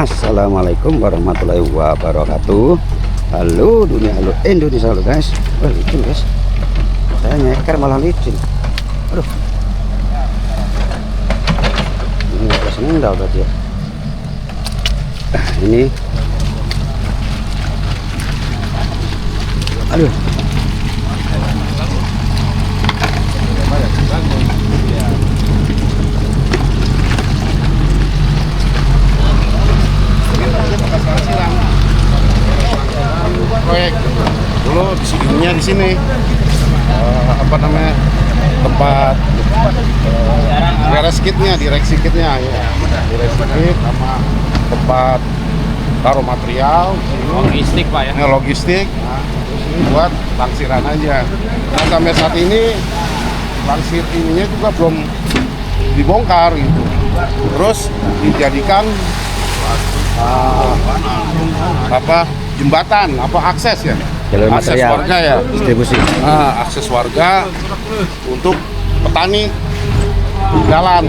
Assalamualaikum warahmatullahi wabarakatuh. Halo dunia, halo Indonesia, halo guys. Wah licin guys, saya nyeker malah licin. Aduh, ini ada sendal berarti ya. Ini aduh, proyek dulu ininya di sini apa namanya tempat direct kitnya ya, direct kit sama tempat taruh material logistik pak ya. Logistik. Nah, terus ini buat langsiran aja. Nah sampai saat ini langsir ininya juga belum dibongkar gitu, terus dijadikan apa jembatan apa akses ya, jalur akses material warga ya, distribusi. akses warga untuk petani jalan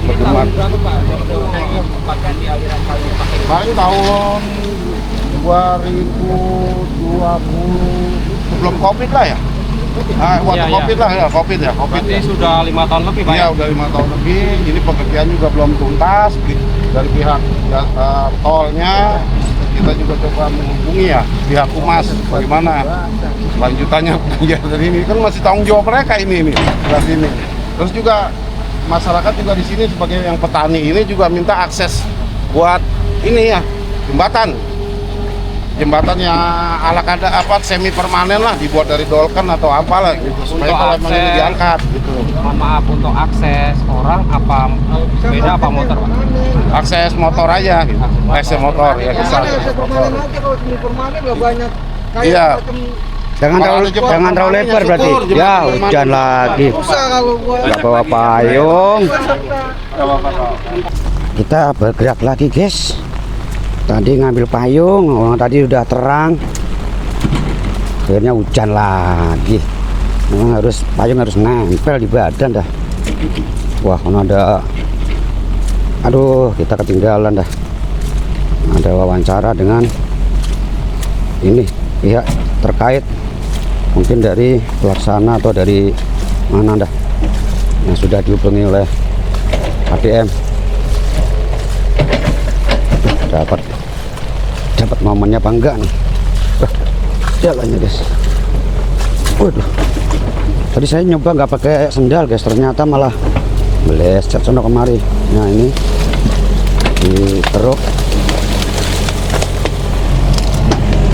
berdemat. Paling tahun 2020 sebelum COVID lah ya. Waktu COVID lah ya, COVID. Berarti sudah 5 tahun lebih pak Iya, udah 5 tahun lebih. Ini pekerjaan juga belum tuntas dari pihak tolnya. Kita juga coba menghubungi ya pihak Humas bagaimana lanjutannya kegiatan ini, kan masih tanggung jawab mereka ini. Terus juga masyarakat juga di sini sebagai yang petani ini juga minta akses buat ini ya jembatan yang ala kada apa semi permanen lah, dibuat dari dolken atau apalah gitu, supaya kalau memang ini diangkat gitu. Mohon maaf, untuk akses orang apa beda apa motor pak? Akses motor aja gitu. Akses motor ya bisa akses motor. Iya. Jangan terlalu lebar berarti. Ya hujan lagi. Nggak bawa payung. Kita bergerak lagi guys. Tadi ngambil payung, tadi udah terang. Akhirnya hujan lagi. Memang payung harus nempel di badan dah. Wah, ada. Aduh, kita ketinggalan dah. Ada wawancara dengan ini pihak terkait, mungkin dari pelaksana atau dari mana dah, yang sudah dihubungi oleh ADM. Dapat momennya apa enggak nih? Jalannya guys. Waduh, tadi saya nyoba nggak pakai sendal guys, ternyata malah meleset sono kemari. Nah ini dikeruk.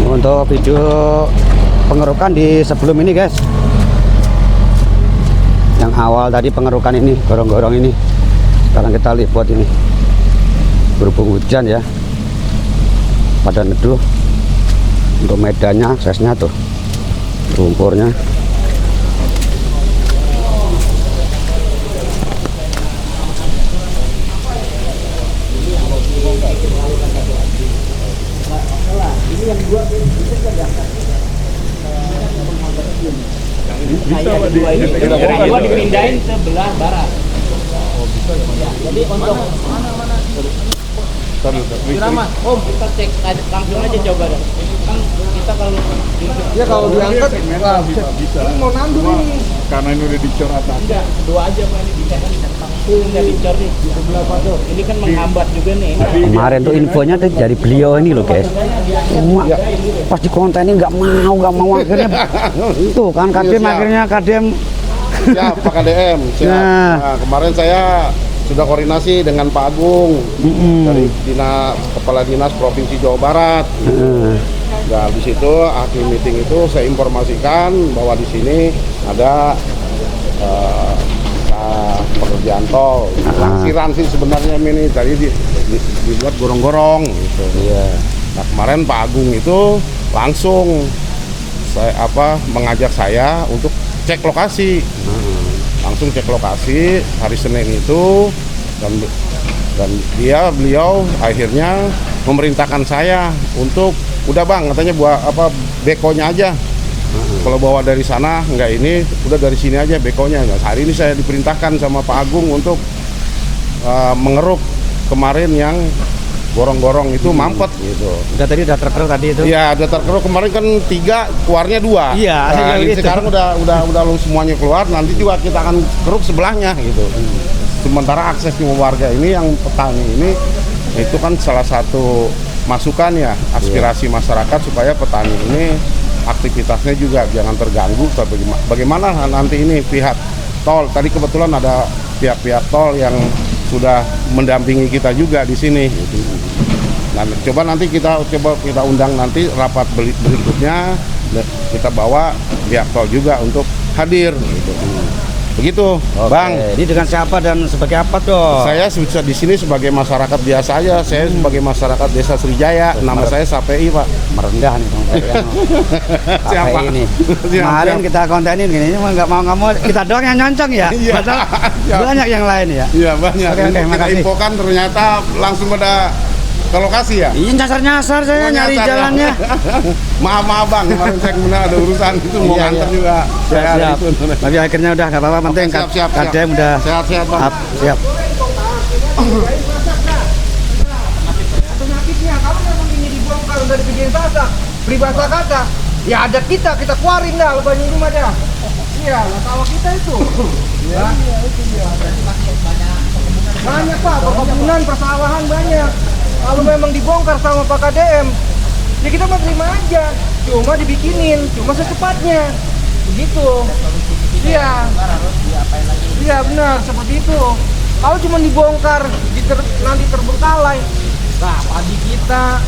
Untuk video pengerukan di sebelum ini guys, yang awal tadi pengerukan ini gorong-gorong ini, sekarang kita lihat buat ini. Berhubung hujan ya, pada neduh. Untuk medannya aksesnya tuh lumpurnya. Dua dipindahin sebelah barat. Jadi untuk Mas, Om kita cek langsung aja coba dah. Kan kita kalau diangkat bisa. Ini mau nandu nih. Karena ini udah dicor atas. Enggak, dua aja Pak, ini bisa kan langsung enggak dicor nih. Sebelah tuh. Ini kan menghambat juga nih. Kemarin tuh infonya tuh dari beliau ini loh guys. Cuma pas di konten ini nggak mau akhirnya tuh kan kadem Ya Pak KDM siap. Nah, kemarin saya sudah koordinasi dengan Pak Agung dari Kepala Dinas Provinsi Jawa Barat. Nah, di situ akhir meeting itu saya informasikan bahwa di sini ada pekerjaan tol. Langsiran sih sebenarnya ini tadi dibuat gorong-gorong gitu. Iya. Nah, kemarin Pak Agung itu langsung mengajak saya untuk cek lokasi. Langsung cek lokasi hari Senin itu, dan beliau akhirnya memerintahkan saya untuk udah bang, katanya buat bekonya aja. Kalau bawa dari sana enggak, ini udah dari sini aja bekonya. Nah, hari ini saya diperintahkan sama Pak Agung untuk mengeruk kemarin yang gorong-gorong itu mampet gitu. Udah terkeruk tadi itu. Iya, udah terkeruk kemarin kan 3, keluarnya 2. Iya, nah, ini gitu. sekarang udah lu semuanya keluar, nanti juga kita akan keruk sebelahnya gitu. Sementara akses warga ini yang petani ini itu kan salah satu masukan ya, aspirasi masyarakat supaya petani ini aktivitasnya juga jangan terganggu. Bagaimana nanti ini pihak tol, tadi kebetulan ada pihak-pihak tol yang sudah mendampingi kita juga di sini. Nah, coba nanti kita undang nanti rapat berikutnya, kita bawa pihak tol juga untuk hadir. Begitu, Oke. Bang. Ini dengan siapa dan sebagai apa dong? Saya di sini sebagai masyarakat biasa aja. Saya sebagai masyarakat Desa Srijaya. Nama saya Sapei, Pak. Merendah nih Bang. Siapa ini? Siap, Kemarin siap. kita kontenin gini, nggak mau kita doang yang nyoncong ya. Iya. Padahal Siap. banyak yang lain ya. Iya banyak. Oke, Untuk kita makasih. infokan ternyata langsung pada ke lokasi ya. Iya nyasar saya nyari Nyasar ya. jalannya. Maaf Bang, kemarin saya kemudian ada urusan itu mau Iya, nganter iya. juga. Saya Siap. itu. Tapi akhirnya udah nggak apa-apa, penting siap. KDM udah Sehat-sehat Bang. siap. Penyakitnya kalau memang ini dibongkar udah dibikin basah, peribahasa kata, ya ada kita keluarin dah lebahnya ini mah dah. Iya, lah sawah kita itu. Iya, itu dia. Banyak Pak, perkebunan, persawahan banyak. Kalau memang dibongkar sama Pak KDM, ya kita mah terima aja. Cuma dibikinin, cuma secepatnya. Begitu. Iya. Iya benar, seperti itu. Kalau cuma dibongkar, nanti terbengkalai. Nah, padi kita,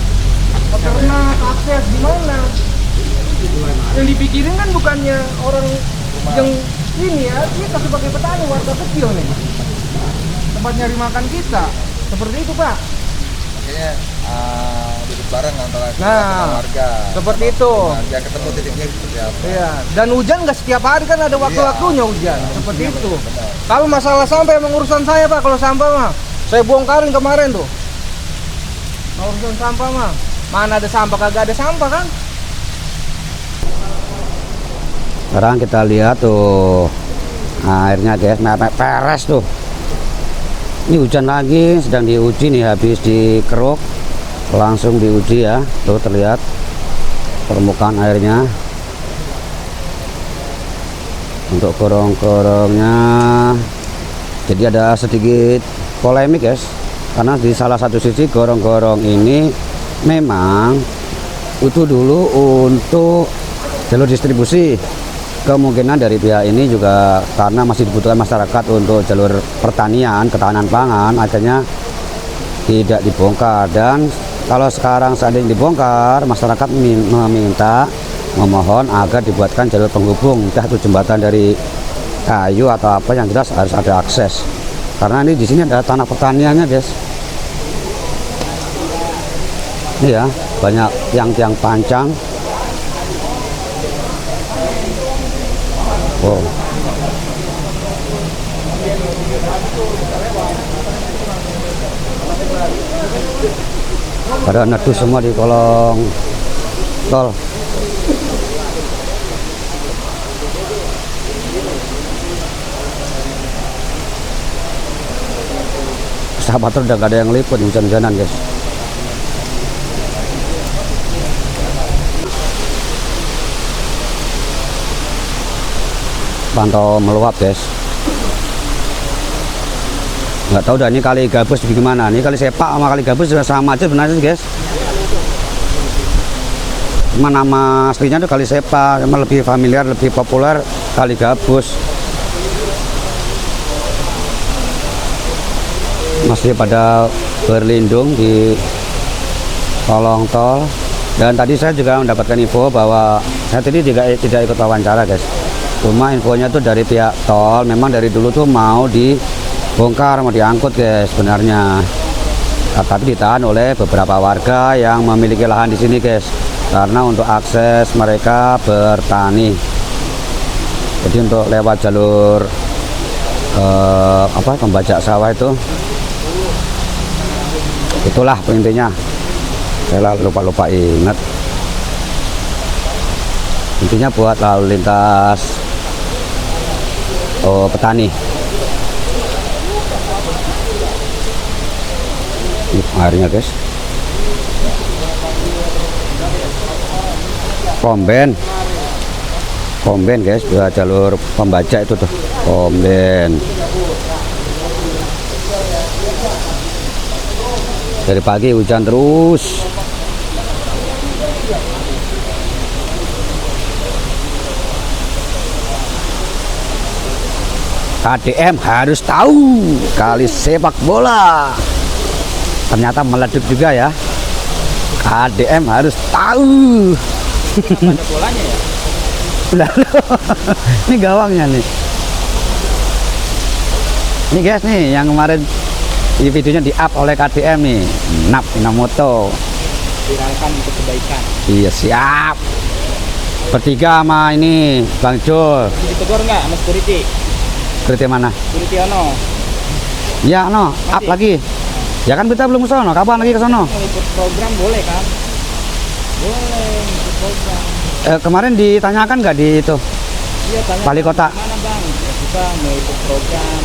peternak, akses gimana? Yang dipikirin kan bukannya orang yang ini ya, kita sebagai petani, warga kecil nih. Tempat nyari makan kita. Seperti itu, Pak. Makanya duduk bareng antara kita Nah, sama warga. seperti itu. Nah, biar ketemu titiknya seperti apa. Iya, dan hujan nggak setiap hari kan ada waktu-waktunya hujan. Seperti itu. Kalau masalah sampah emang urusan saya, Pak. Kalau sampah mah saya bongkarin kemarin tuh. Kalau urusan sampah mah mana ada sampah, kagak ada sampah kan? Sekarang kita lihat tuh airnya guys, peres tuh. Ini hujan lagi, sedang diuji nih, habis dikeruk langsung diuji ya. Tuh terlihat permukaan airnya. Untuk gorong-gorongnya, jadi ada sedikit polemik guys, karena di salah satu sisi gorong-gorong ini memang itu dulu untuk jalur distribusi. Kemungkinan dari pihak ini juga karena masih dibutuhkan masyarakat untuk jalur pertanian, ketahanan pangan, akhirnya tidak dibongkar. Dan kalau sekarang seandainya dibongkar, masyarakat memohon agar dibuatkan jalur penghubung, entah itu jembatan dari kayu atau apa, yang jelas harus ada akses. Karena ini di sini ada tanah pertaniannya, guys. Ini ya, banyak tiang-tiang pancang. Wow. Pada neduh semua di kolong tol. Sahabat udah gak ada yang liput hujan-hujanan guys. Pantau meluap guys. Nggak tahu dah ini kali gabus gimana. Ini kali sepak sama kali gabus sudah sama aja sebenarnya guys. Cuma nama aslinya tuh kali sepak, cuma lebih familiar, lebih populer kali gabus. Masih pada berlindung di kolong tol. Dan tadi saya juga mendapatkan info bahwa saya tadi tidak ikut wawancara guys. Cuma infonya tuh dari pihak tol, memang dari dulu tuh mau dibongkar, mau diangkut guys sebenarnya. Tapi ditahan oleh beberapa warga yang memiliki lahan di sini guys, karena untuk akses mereka bertani. Jadi untuk lewat jalur pembajak sawah itulah intinya. Saya lupa ingat. Intinya buat lalu lintas petani. Ini airnya guys. Komben guys, dua jalur pembaca itu tuh komben. Dari pagi hujan terus. KDM harus tahu kali sepak bola. Ternyata meleduk juga ya. KDM harus tahu. Ada bolanya ya? Lalu ini gawangnya nih. Ini guys nih yang kemarin di videonya di up oleh KDM nih. Nap Inamoto. Viralkan untuk kebaikan. Iya siap. Bertiga sama ini Bang Jul. Ditegur nggak sama security? Kerja mana? Security ono. Ya no, up lagi. Ya kan kita belum ke sono. Kapan lagi ke sono? Mau ikut program boleh kan? Boleh ikut program. Kemarin ditanyakan nggak di itu Iya, tanya Wali Kota? mana bang? Ya kita mau ikut program.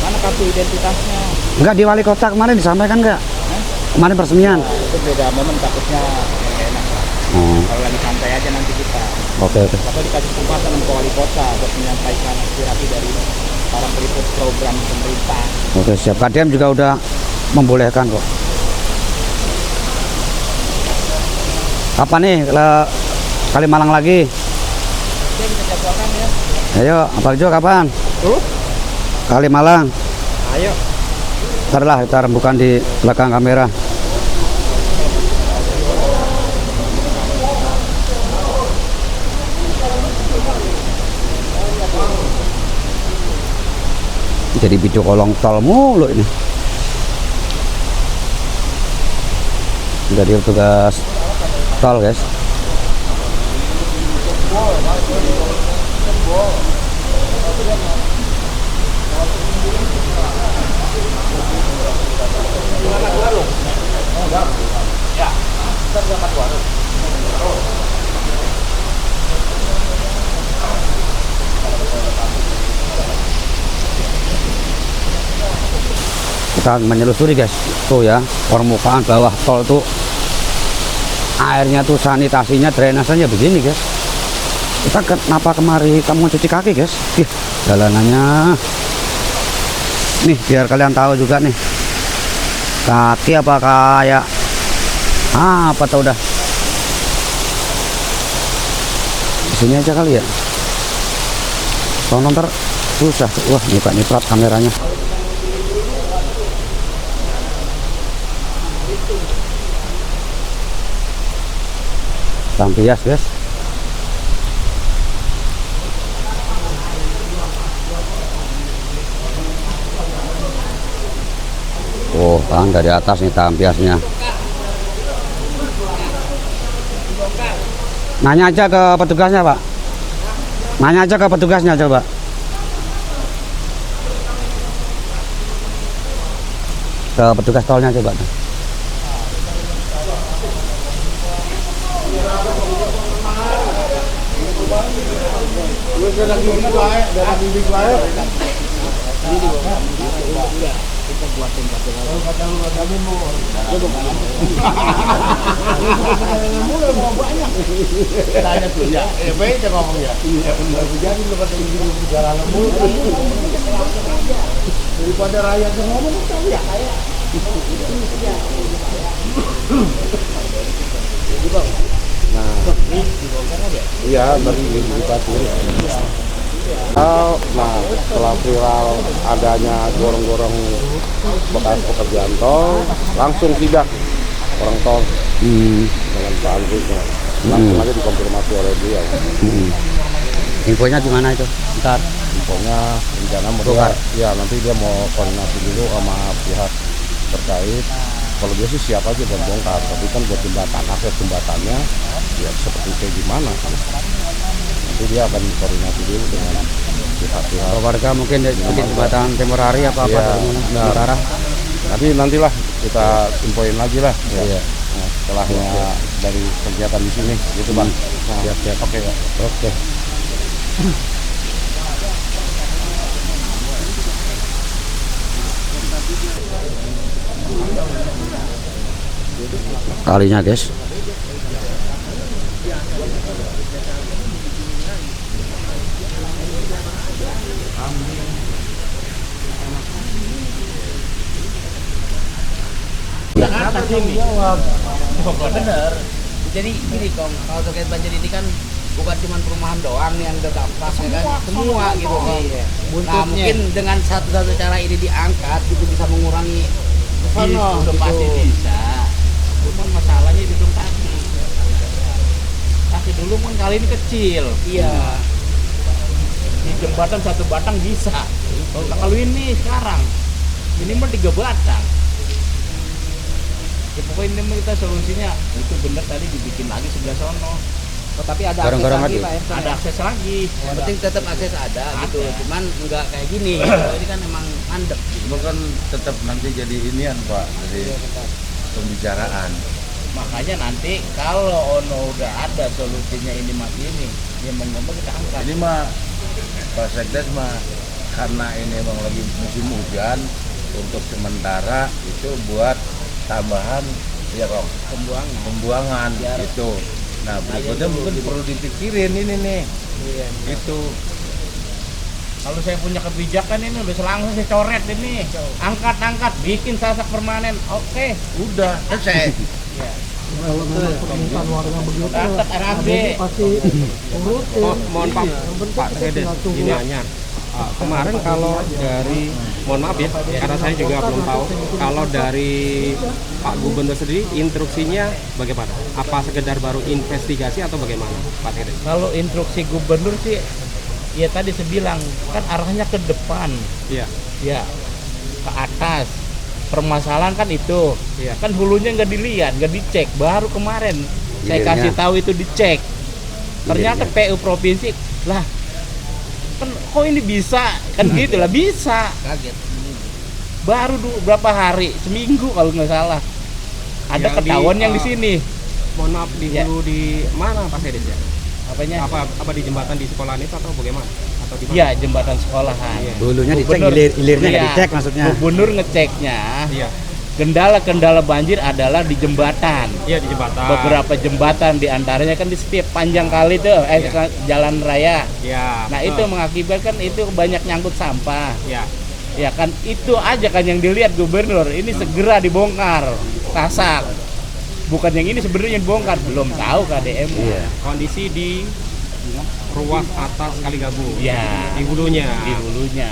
Mana kartu identitasnya? Enggak di Wali Kota kemarin disampaikan nggak? Kemarin peresmian. Itu beda momen, takutnya nggak enak lah. Kalau lagi santai aja nanti kita. Oke. Atau dikasih kesempatan untuk wali kota buat menyampaikan aspirasi dari para peliput program pemerintah. Oke siap. KDM juga udah membolehkan kok. Kapan nih ke Kalimalang lagi? Dia bisa jadwalkan ya. Ayo, Abang Jo kapan? Tuh? Kalimalang. Ayo. Ntar lah kita rembukan di belakang kamera. Jadi video kolong tol mulu ini. Jadi tugas tol guys. Kita menyelusuri guys, tuh ya permukaan bawah tol tuh airnya tuh sanitasinya drainasenya begini guys. Kita kenapa kemari kamu cuci kaki guys? Ih, jalanannya nih biar kalian tahu juga nih kaki apa kayak apa tau udah di sini aja kali ya. Kalau nonton susah, wah nyiprat kameranya. Tampias guys. Oh kan dari atas nih tampiasnya. Nanya aja ke petugasnya pak. Nanya aja ke petugasnya coba. Ke petugas tolnya coba. Tanya tuh ya, baik ya ngomong ya. Iya benar. Jadi lu kata begini perjalanan mulu. Daripada rakyat yang ngomong tahu ya kayak. Nah, iya dari Batu. Nah, setelah viral adanya gorong-gorong bekas pekerjaan tol, langsung sidak orang tol dengan Pak Anggutnya. Langsung aja dikonfirmasi oleh dia. Infonya gimana itu? Ntar Infonya rencana mau ya nanti dia mau koordinasi dulu sama pihak terkait. Kalau dia sih siap aja buat bongkar, tapi kan buat jembatan, akses jembatannya ya seperti kayak gimana kan. Nanti dia akan koordinasi dulu dengan pihak-pihak. warga mungkin jembatan temporari apa Ya, sementara. Tapi nantilah kita infoin lagi lah ya. Nah, setelahnya dari kegiatan di sini gitu bang. Nah, siap. Oke ya. Oke. Kalinya guys. sini. Bener. Jadi gini Kong, kalau terkait banjir ini kan bukan cuma perumahan doang nih yang terdampak, ya kan? Semua gitu Kong. Nah mungkin dengan satu-satu cara ini diangkat itu bisa mengurangi sono. Itu pasti bisa. Cuma masalahnya di belum kaki. Kaki dulu kan kali ini kecil. Iya. Di jembatan satu batang bisa. Kalau ini sekarang minimal 3 batang. Ya pokoknya ini kita solusinya itu bener tadi dibikin lagi sebelah sono. Tapi ada Gorong-gorong akses lagi, lagi. Pak RT. Ada akses lagi. Yang penting tetap akses ada gitu, cuman nggak kayak gini. Kalau ini kan emang mandek. Cuma kan tetap nanti jadi inian Pak, jadi pembicaraan. Makanya nanti kalau ono udah ada solusinya ini masih ini, ya mau kita angkat. Ini mah Pak Sekdes mah karena ini emang lagi musim hujan, untuk sementara itu buat tambahan ya kok pembuangan gitu. Nah berikutnya mungkin perlu dipikirin ini nih, gitu. Kalau saya punya kebijakan ini udah langsung saya coret ini, angkat, bikin sasak permanen. Oke, Udah selesai. Kalau memang permintaan warga begitu, Dapat RAB. pasti urut. Mohon Pak Sedes, ini hanya kemarin kalau dari, mohon maaf ya, karena saya juga belum tahu, kalau dari Pak Gubernur sendiri instruksinya bagaimana? Apa sekedar baru investigasi atau bagaimana Pak Sedes? Kalau instruksi gubernur sih, ya tadi saya bilang kan arahnya ke depan, Iya, ya ke atas. Permasalahan kan itu, Iya. kan hulunya nggak dilihat, nggak dicek. Baru kemarin saya Hilirnya. kasih tahu itu dicek. Ternyata PU provinsi lah, kan kok ini bisa, kan gitu lah bisa. Kaget. Baru berapa hari, seminggu kalau nggak salah. Ada Yang di, ketahuan yang di sini. mohon maaf di Ya. hulu di mana Pak Sedes ya? Apanya? Apa di jembatan di sekolahan itu atau bagaimana? Atau di mana? Iya, jembatan sekolahan. Iya. Dulunya dicek, Gubernur- hilirnya nggak iya, dicek maksudnya. Gubernur ngeceknya. Iya, Kendala-kendala banjir adalah di jembatan. iya di jembatan. Beberapa jembatan diantaranya kan di setiap panjang kali tuh, Iya. jalan raya. Ya. Nah itu mengakibatkan itu banyak nyangkut sampah. Ya. Ya kan itu aja kan yang dilihat gubernur. Ini segera dibongkar, tasak. Bukan yang ini sebenarnya yang dibongkar, belum tahu KDM. Iya. Kondisi di ruas atas Kaligabung. Ya, Di hulunya. di hulunya.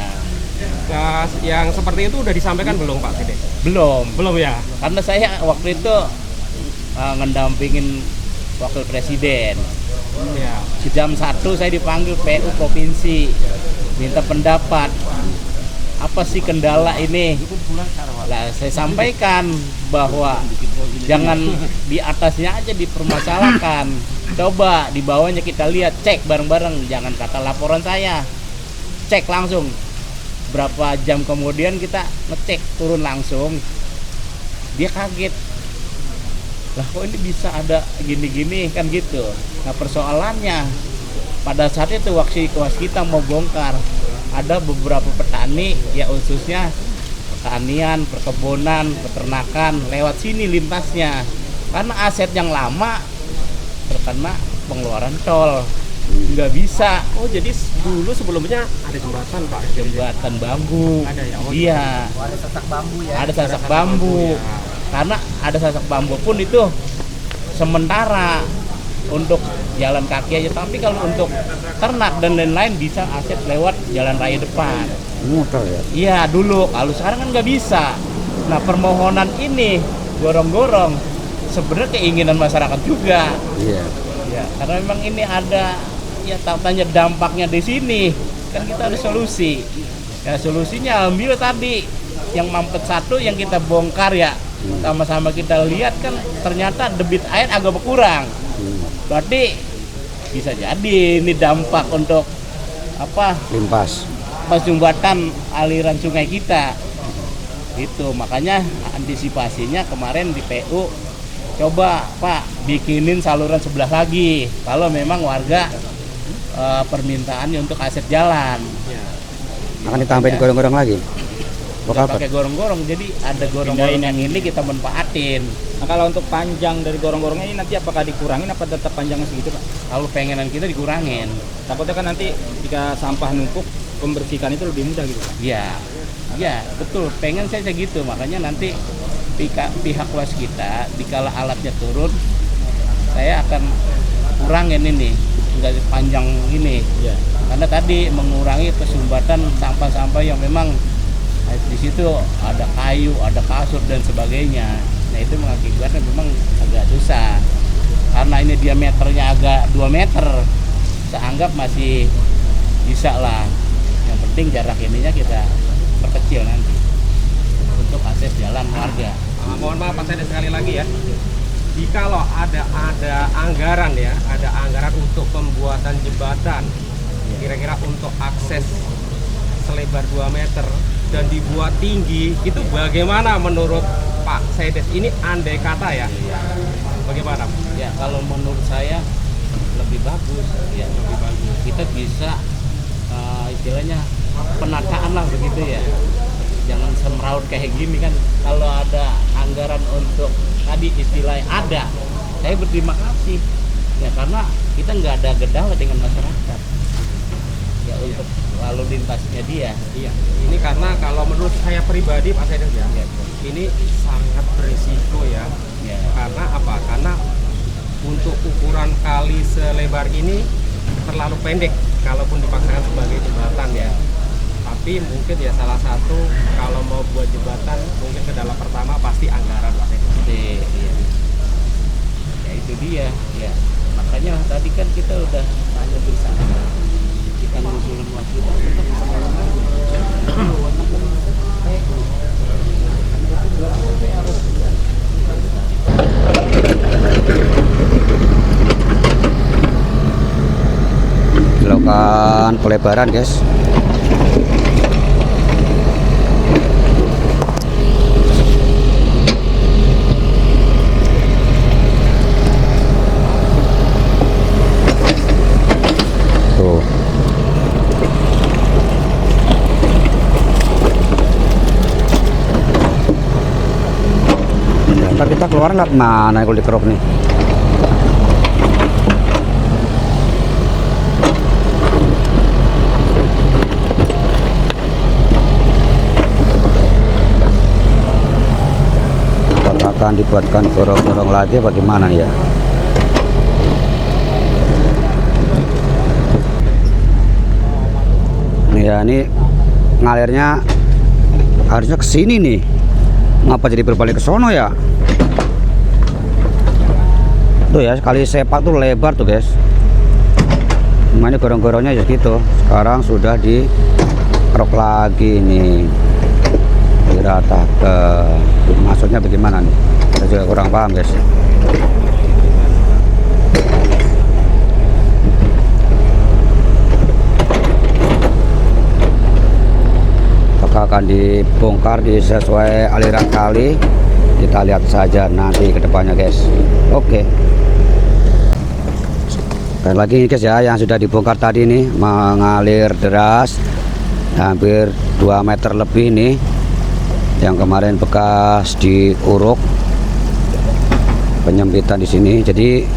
Nah, yang seperti itu udah disampaikan belum Pak Sedes? Belum. Belum ya? Karena saya waktu itu ngedampingin wakil presiden. Ya. Jam 1 saya dipanggil PU provinsi, minta pendapat. Apa sih kendala ini? Lah saya sampaikan bahwa jangan di atasnya aja dipermasalahkan. Coba di bawahnya kita lihat, cek bareng-bareng, jangan kata laporan saya. Cek langsung. Berapa jam kemudian kita ngecek, turun langsung. Dia kaget. Lah kok ini bisa ada gini-gini kan gitu. Nah persoalannya pada saat itu waktu kita mau bongkar, ada beberapa petani ya khususnya pertanian, perkebunan, peternakan lewat sini lintasnya. Karena aset yang lama terkena pengeluaran tol. Nggak bisa. Oh, jadi dulu sebelumnya ada jembatan Pak? Jembatan bambu. Ada ya? Oh, Iya. Ada sesak bambu ya. Ada sasak bambu. Karena ada sasak bambu pun itu sementara untuk jalan kaki aja. Tapi kalau untuk ternak dan lain-lain bisa aset lewat jalan raya depan. Motor ya. Iya dulu. Kalau sekarang kan nggak bisa. Nah permohonan ini gorong-gorong sebenarnya keinginan masyarakat juga. Iya. Ya, karena memang ini ada ya tanya dampaknya di sini kan kita ada solusi. Ya solusinya alhamdulillah tadi yang mampet satu yang kita bongkar ya sama-sama kita lihat kan ternyata debit air agak berkurang. Berarti bisa jadi ini dampak untuk apa? Limpas. Pas jembatan aliran sungai kita. Itu makanya antisipasinya kemarin di PU coba Pak bikinin saluran sebelah lagi kalau memang warga permintaannya untuk aset jalan. Akan ditambahin gorong-gorong lagi. Nggak Bakal pakai gorong-gorong, jadi ada gorong-gorong yang ini kita manfaatin. Nah, kalau untuk panjang dari gorong-gorongnya ini nanti apakah dikurangin apa tetap panjangnya segitu Pak? Kalau pengenan kita dikurangin. Takutnya kan nanti jika sampah numpuk pembersihan itu lebih mudah gitu Pak. Iya, iya betul. Pengen saya gitu, makanya nanti pihak waskita dikala alatnya turun, saya akan kurangin ini, nggak panjang ini. Karena tadi mengurangi kesumbatan sampah-sampah yang memang di situ ada kayu, ada kasur dan sebagainya. Nah itu mengakibatkan memang agak susah. Karena ini diameternya agak 2 meter, saya anggap masih bisa lah. Yang penting jarak ininya kita perkecil nanti untuk akses jalan warga. Mohon maaf Pak Sedes sekali lagi ya. Jikalau ada anggaran ya, ada anggaran untuk pembuatan jembatan, kira-kira untuk akses selebar 2 meter dan dibuat tinggi, itu bagaimana menurut Pak Sedes? Ini andai kata ya, bagaimana? Ya kalau menurut saya lebih bagus, ya lebih bagus. Kita bisa istilahnya penataan lah begitu ya. Jangan semeraut kayak gini kan. Kalau ada anggaran untuk tadi istilahnya ada, saya berterima kasih ya karena kita nggak ada kendala dengan masyarakat ya untuk lalu lintasnya dia. Iya. Ini karena kalau menurut saya pribadi Pak Sedes ya, ini sangat berisiko ya. Karena apa? Karena untuk ukuran kali selebar ini terlalu pendek kalaupun dipaksakan sebagai jembatan ya. Tapi mungkin ya salah satu kalau mau buat jembatan mungkin kendala pertama pasti anggaran Pak Sedes. Iya. Ya itu dia ya. Makanya tadi kan kita udah tanya bersama. Kita ngusulin waskita tetap dilakukan pelebaran guys. Tuh. Ntar kita keluar lewat mana kalau dikerok nih? Akan dibuatkan gorong-gorong lagi bagaimana ya? Ya ini ngalirnya harusnya ke sini nih. Ngapa jadi berbalik ke sono ya? Tuh ya, sekali sepak tuh lebar tuh guys. Ini gorong-gorongnya ya gitu. Sekarang sudah dikerok lagi nih. Diratakan. Maksudnya bagaimana nih? Saya juga kurang paham guys. Apakah akan dibongkar sesuai aliran kali? Kita lihat saja nanti ke depannya guys. Oke. Dan lagi guys ya, yang sudah dibongkar tadi nih mengalir deras hampir 2 meter lebih nih. Yang kemarin bekas diuruk penyempitan di sini, jadi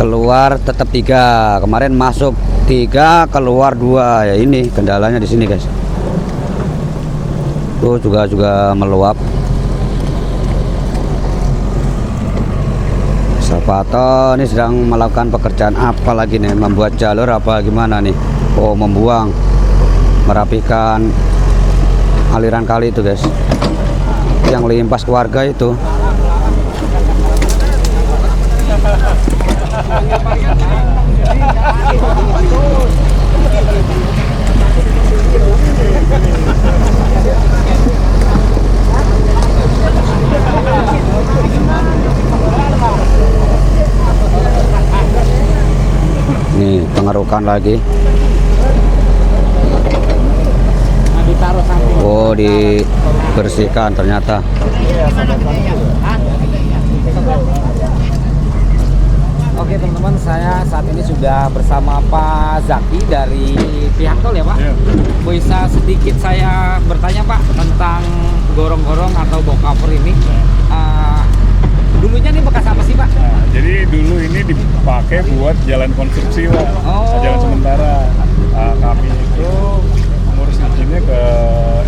keluar tetap 3, kemarin masuk 3 keluar 2 ya. Ini kendalanya di sini guys. Tuh juga meluap. Sapato ini sedang melakukan pekerjaan apa lagi nih? Membuat jalur apa gimana nih? Oh, membuang, merapikan aliran kali itu guys, yang limpas ke warga itu. Nih pengerukan lagi. Oh, dibersihkan ternyata. Oke teman-teman, saya saat ini sudah bersama Pak Zaki dari pihak tol ya Pak. Bisa sedikit saya bertanya Pak tentang gorong-gorong atau box cover ini. Dulunya ini bekas apa sih Pak? Nah, jadi dulu ini dipakai buat jalan konstruksi Pak. Jalan sementara. Kami itu ngurus izinnya ke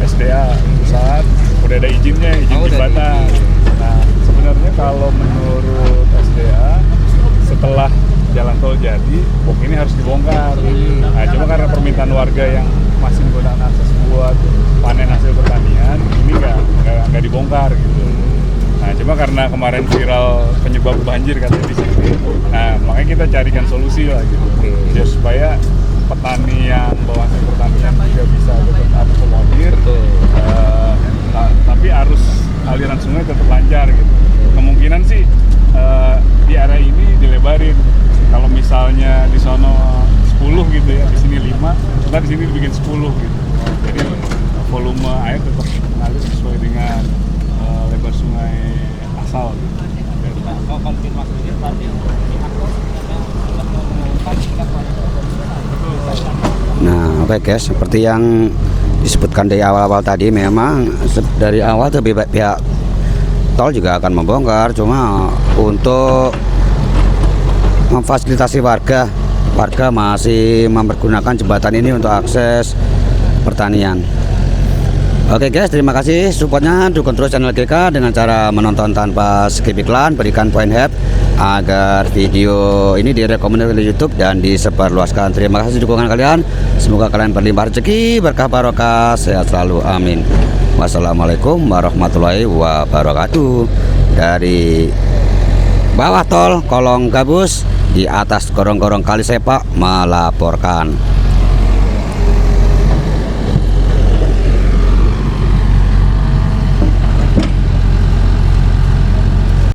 SDA pusat, udah ada izinnya, izin jembatan. Nah, sebenarnya kalau menurut SDA setelah jalan tol jadi, bok ini harus dibongkar. Nah, cuma karena permintaan warga yang masih menggunakan akses buat panen hasil pertanian, ini nggak dibongkar gitu. Nah, cuma karena kemarin viral penyebab banjir katanya di sini, nah makanya kita carikan solusi lah gitu. Ya, supaya petani yang bawa hasil pertanian juga bisa tetap akomodir, tapi arus aliran sungai tetap lancar gitu. Kemungkinan sih di area ini dilebarin. Kalau misalnya di sono 10 gitu ya, di sini 5, ntar di sini dibikin 10 gitu. Jadi volume air tetap mengalir sesuai dengan lebar sungai asal gitu. Oh, konfirmasi ini tadi Nah, oke guys, seperti yang disebutkan dari awal-awal tadi, memang dari awal tuh pihak tol juga akan membongkar, cuma untuk memfasilitasi warga masih mempergunakan jembatan ini untuk akses pertanian. Oke guys, terima kasih supportnya, dukung terus channel GK dengan cara menonton tanpa skip iklan, berikan point head agar video ini direkomendasikan di YouTube dan disebarluaskan. Terima kasih dukungan kalian, semoga kalian berlimpah rezeki, berkah barokah, sehat selalu, amin. Wassalamualaikum warahmatullahi wabarakatuh. Dari bawah tol Kolong Gabus, di atas gorong-gorong Kali Sepak melaporkan.